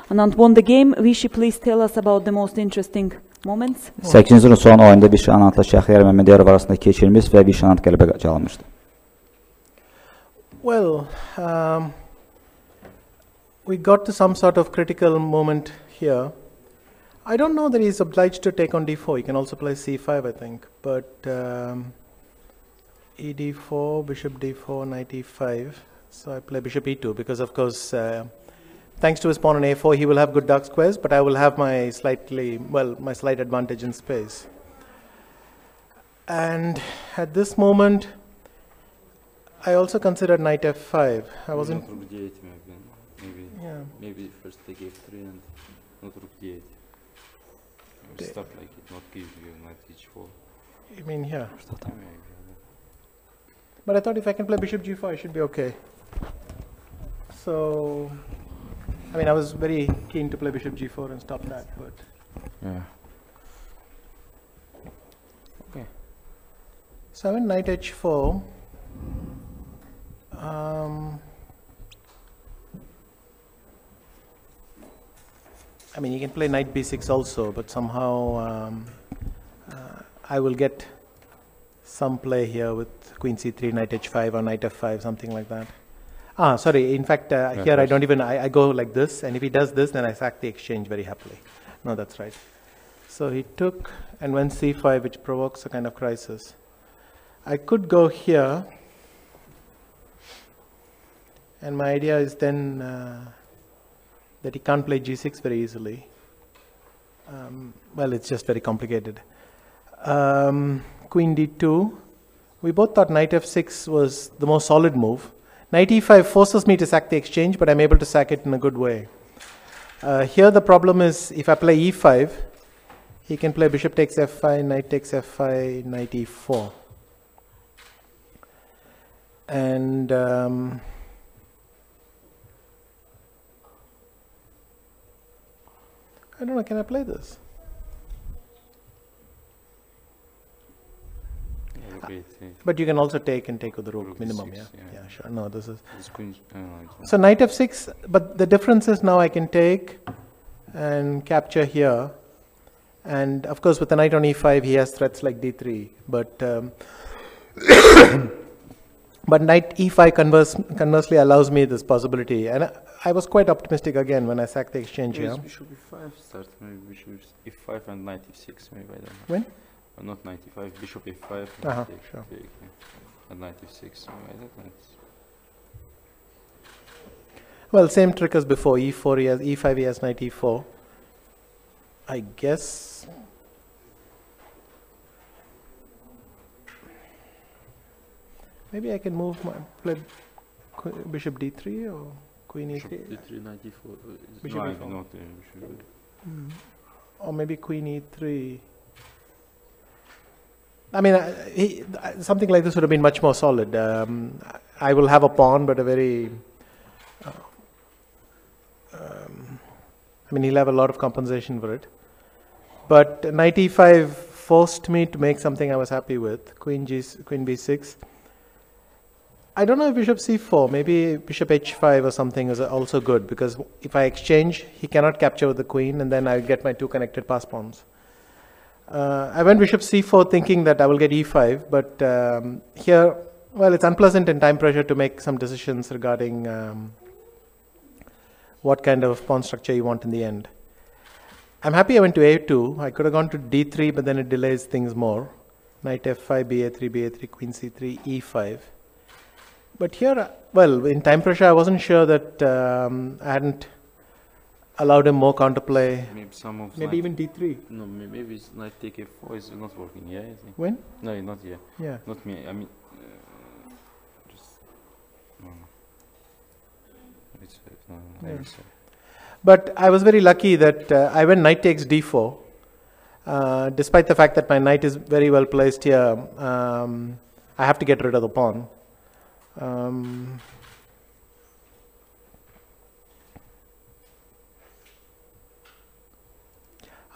Anand won the game. Vishy, please tell us about the most interesting moments. 8-ci turun son oyunda Vishy Anandla Shakhriyar Mamedyarov arasında keçirilmiş və Vishy Anand qələbə çalmışdı. Well, we got to some sort of critical moment here. I don't know that he's obliged to take on d4. He can also play c5, I think. But e d4, bishop d4, knight e5. So I play bishop e2 because, of course, thanks to his pawn on a4, he will have good dark squares, but I will have my slight advantage in space. And at this moment, I also considered knight f5. I wasn't. Maybe first take f3 and not rook d8. Stuff like it, not give you knight h4. You mean here? But I thought if I can play bishop g4, I should be okay. So, I mean, I was very keen to play bishop g4 and stop that, but. Yeah. Okay. So I went knight h4. I mean, you can play knight b6 also, but somehow I will get some play here with queen c3, knight h5 or knight f5, something like that. Sorry, in fact, here I don't even, I go like this, and if he does this, then I sack the exchange very happily. No, that's right. So he took and went c5, which provokes a kind of crisis. I could go here, and my idea is then that he can't play g6 very easily. Well, it's just very complicated. Queen d2. We both thought knight f6 was the most solid move. Knight e5 forces me to sack the exchange, but I'm able to sack it in a good way. Here the problem is if I play e5, he can play bishop takes f5, knight takes f5, knight e4. And I don't know, can I play this? But you can also take and take with the rook minimum, yeah? Yeah, sure. No, this is. So knight f6, but the difference is now I can take and capture here. And of course, with the knight on e5, he has threats like d3. But but knight e5 conversely allows me this possibility. And I was quite optimistic again when I sacked the exchange here. Bishop e5 start, maybe bishop e5 and knight f6, maybe, I don't know. When? Not knight e5, bishop e5, Sure. and knight f6, maybe, I don't know. Well, same trick as before. E4, he has e5, he has knight e4. I guess. Maybe I can move play bishop d3 or queen e3. Bishop d3, knight e4. Bishop e4. Not, or maybe queen e3. I mean, something like this would have been much more solid. I will have a pawn, but a very. I mean, he'll have a lot of compensation for it. But knight e5 forced me to make something I was happy with. Queen b6. I don't know if bishop c4, maybe bishop h5 or something is also good, because if I exchange, he cannot capture with the queen, and then I get my two connected pass pawns. I went bishop c4 thinking that I will get e5, but here, well, it's unpleasant in time pressure to make some decisions regarding what kind of pawn structure you want in the end. I'm happy I went to a2. I could have gone to d3, but then it delays things more. Knight f5, ba3, ba3, queen c3, e5. But here, well, in time pressure, I wasn't sure that I hadn't allowed him more counterplay. Maybe even d3. No, maybe knight take f4 is not working. Yeah, I think. When? No, not yet. Yeah. Not me. I mean, just no. It's no. But I was very lucky that I went knight takes d4. Despite the fact that my knight is very well placed here, I have to get rid of the pawn.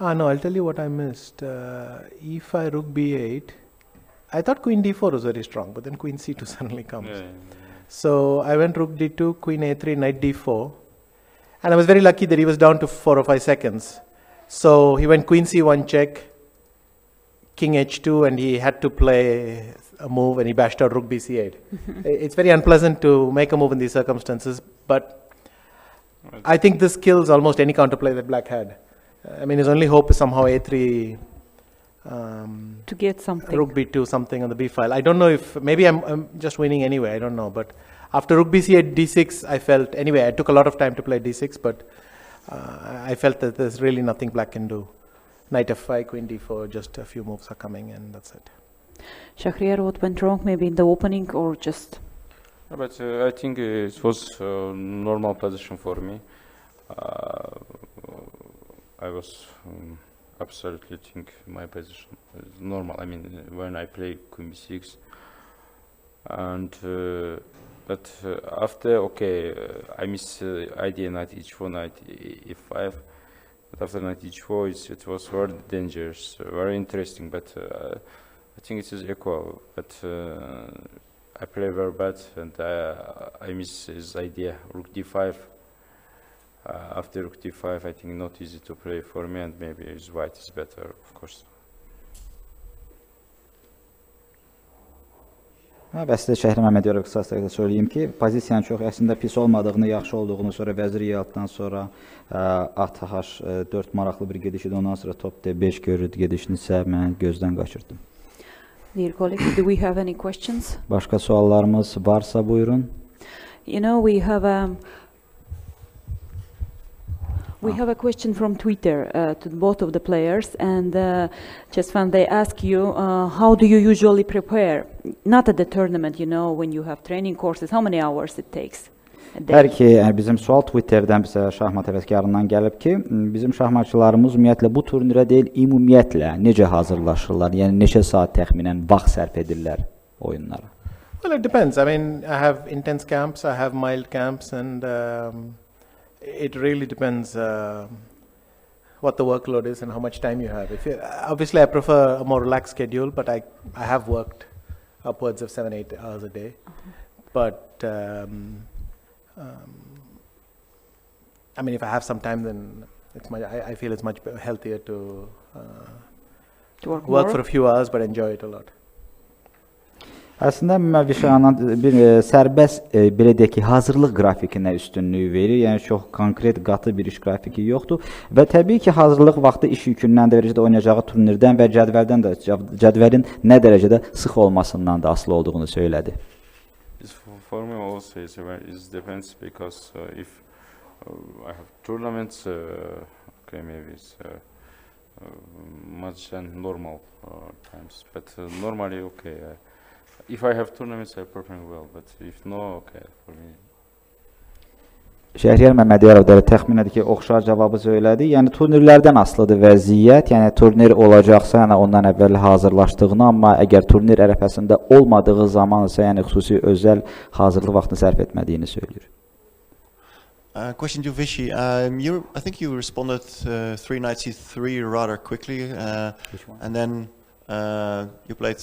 No, I'll tell you what I missed. E5, rook b8. I thought queen d4 was very strong, but then queen c2 suddenly comes. So I went rook d2, queen a3, knight d4. And I was very lucky that he was down to 4 or 5 seconds. So he went queen c1 check, king h2, and he had to play a move, and he bashed out rook bc8. It's very unpleasant to make a move in these circumstances, but I think this kills almost any counterplay that black had. I mean, his only hope is somehow a3, to get something. rook b2, something on the b file. I don't know if, maybe I'm just winning anyway, I don't know. But after rook bc8, d6, I felt, anyway, I took a lot of time to play d6, but I felt that there's really nothing black can do. Knight f5, queen d4, just a few moves are coming, and that's it. Shakhriyar, what went wrong? Maybe in the opening or just? But I think it was a normal position for me. I was absolutely think my position is normal. I mean, when I play queen b6, and but after, okay, I miss idea knight h4, knight e5. But after knight h4, it was very dangerous, very interesting. But I think it is equal. But I play very bad, and I miss his idea. Rook d5. After rook d5, I think not easy to play for me, and maybe his white is better, of course. Və sizə Şəhriyar Mamedyarov qısasında söyləyim ki, pozisiyanın çox əslində pis olmadığını, yaxşı olduğunu, sonra vəzir e6-dan sonra at h4 maraqlı bir gediş idi, ondan sonra top d5 görürdü gedişini isə mən gözdən qaçırdım. Dear colleagues, do we have any questions? Başqa suallarımız varsa buyurun. You know, we have a question from Twitter to both of the players, and Chess Fan, they ask you, how do you usually prepare? Not at the tournament, you know, when you have training courses, how many hours it takes a day? Hər ki, bizim sual Twitterdən bizə şahmat həvəskarından gəlib ki, bizim şahmatçılarımız ümumiyyətlə bu turnirə deyil, ümumiyyətlə necə hazırlaşırlar, yəni neçə saat təxminən vaxt sərf edirlər oyunlara? Well, it depends. I mean, I have intense camps, I have mild camps, and it really depends what the workload is and how much time you have. Obviously, I prefer a more relaxed schedule, but I have worked upwards of 7-8 hours a day. But I mean, if I have some time, then I feel it's much healthier to work for a few hours, but enjoy it a lot. Əslində Vishy Anand bir sərbəst belə deyək ki, hazırlıq grafikinə üstünlüyü verir. Yəni çox konkret, qatı bir iş grafiki yoxdur və təbii ki, hazırlıq vaxtı iş yükündən, dərəcədə oynayacağı turnirdən və cədvəldən də cədvəlin nə dərəcədə sıx olmasından da asılı olduğunu söylədi. For me also it depends, because if I have tournaments, okay, maybe it's much than normal times, but normally okay. If I have tournaments, I perform well, but if no, okay for me. Shakhriyar Mamedyarov da təxminən ki, oxşar cavabı söylədi. Yəni turnirlərdən asılıdır vəziyyət. Yəni turnir olacaqsa, yəni ondan əvvəl hazırlaşdığını, amma əgər turnir ərəfəsində olmadığı zaman isə yəni xüsusi özəl hazırlıq vaxtını sərf etmədiyini söylüyor. Question to Vishy. I think you responded 3 knight c3 rather quickly, and then you played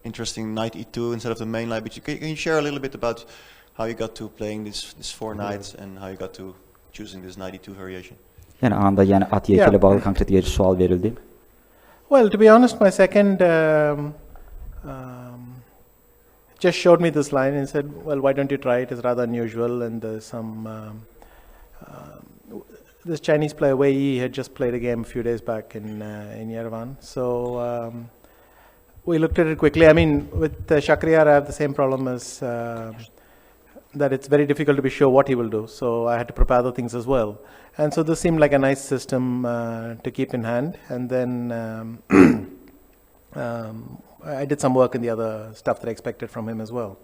interesting knight e2 instead of the main line. But can you share a little bit about how you got to playing this 4 knights and how you got to choosing this knight e2 variation? Yəni anda yəni at y2 ilə bağlı konkret bir sual verildi. Well, to be honest, my second just showed me this line and said, well, why don't you try it? It's rather unusual, and there's some this Chinese player Wei Yi had just played a game a few days back in Yerevan, so we looked at it quickly. I mean, with Shakhriyar, I have the same problem as that it's very difficult to be sure what he will do. So I had to prepare other things as well. And so this seemed like a nice system to keep in hand. And then I did some work in the other stuff that I expected from him as well.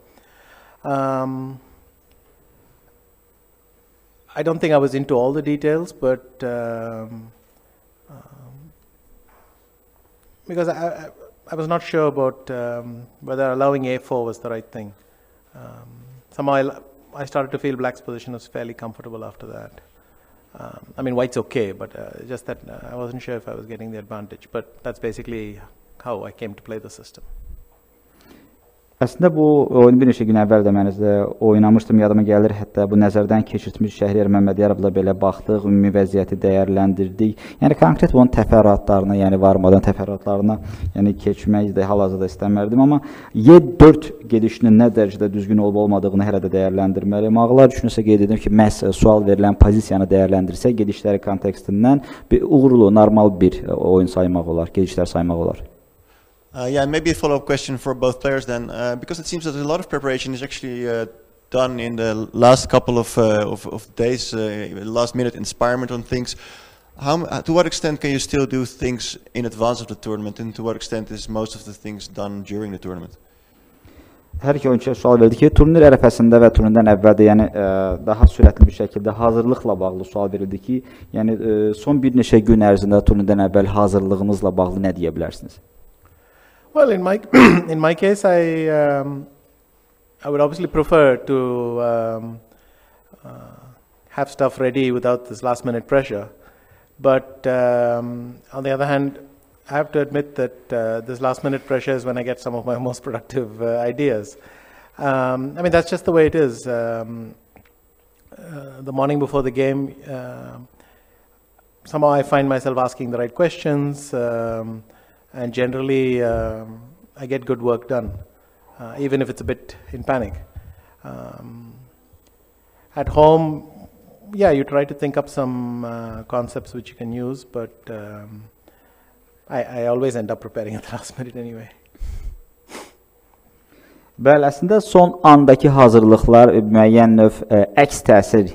I don't think I was into all the details, but because I was not sure about whether allowing a4 was the right thing. Somehow I started to feel black's position was fairly comfortable after that. I mean, white's okay, but just that I wasn't sure if I was getting the advantage. But that's basically how I came to play the system. Əslində bu oyunu bir neçə gün əvvəl də mən oynamışdım, yadıma gəlir. Hətta bu nəzərdən keçirtmiş Shakhriyar Mamedyarov belə baxdıq, ümumi vəziyyəti dəyərləndirdik. Yəni konkret bunun təfərrüatlarına, yəni varmadan təfərrüatlarına, yəni keçmək də hal-hazırda istəmərdim, amma Y4 gedişinin nə dərəcədə düzgün olub-olmadığını hələ də dəyərləndirməliyim. Ağlar düşünürsə qeyd edim ki, məhz sual verilən pozisiyanı dəyərləndirsə, gedişləri kontekstindən bir uğurlu, normal bir oyun saymaq olar, gedişlər saymaq olar. Yeah, maybe a follow-up question for both players then, because it seems that a lot of preparation is actually done in the last couple of days, last-minute inspirement on things. To what extent can you still do things in advance of the tournament, and to what extent is most of the things done during the tournament? Hər iki oyunçuya sual verdi ki, turnir ərəfəsində və turnirdən əvvəldə, yəni daha sürətli bir şəkildə hazırlıqla bağlı sual verildi ki, yəni son bir neçə gün ərzində turnirdən əvvəl hazırlığınızla bağlı nə deyə bilərsiniz? Well, in my case, I would obviously prefer to have stuff ready without this last-minute pressure. But on the other hand, I have to admit that this last-minute pressure is when I get some of my most productive ideas. I mean, that's just the way it is. The morning before the game, somehow I find myself asking the right questions. And generally, I get good work done, even if it's a bit in panic. At home, yeah, you try to think up some concepts which you can use, but I always end up preparing at the last minute anyway. Bəli, əslində son andakı hazırlıqlar müəyyən növ əks təsir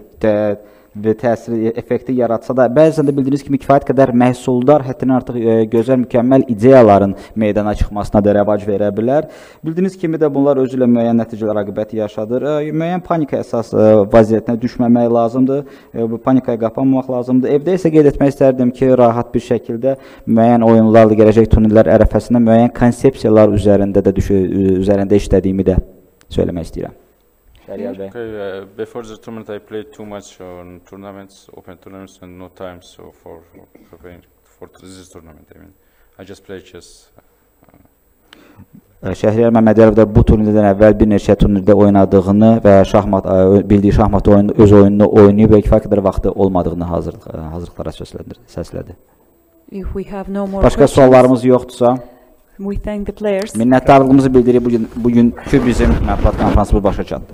və təsir effekti yaratsa da, bəzən də bildiyiniz kimi kifayət qədər məhsuldar, həddindən artıq gözəl, mükəmməl ideyaların meydana çıxmasına da rəvac verə bilər. Bildiyiniz kimi də bunlar özü ilə müəyyən nəticələr aqibəti yaşadır. Müəyyən panika əsas vəziyyətinə düşməmək lazımdır, bu panikaya qapanmamaq lazımdır. Evdə isə qeyd etmək istərdim ki, rahat bir şəkildə müəyyən oyunlarla gələcək turnirlər ərəfəsində müəyyən konsepsiyalar üzərində işlədiyimi də söyləmək istəyirəm. Okay, before the tournament I played too much on tournaments, open tournaments, and no time so for preparing for this tournament. I mean, I just play chess. Shakhriyar Mamedyarov da bu turnirdən əvvəl bir neçə turnirdə oynadığını və bildiyi şahmat öz oyununu oynayıb və kifayət qədər vaxtı olmadığını hazırlıqlara səslədi. Başqa suallarımız yoxdursa, we thank the players. Minnətdarlığımızı bildiririk. Bugünkü bizim mətbuat konfransımız başa çatdı.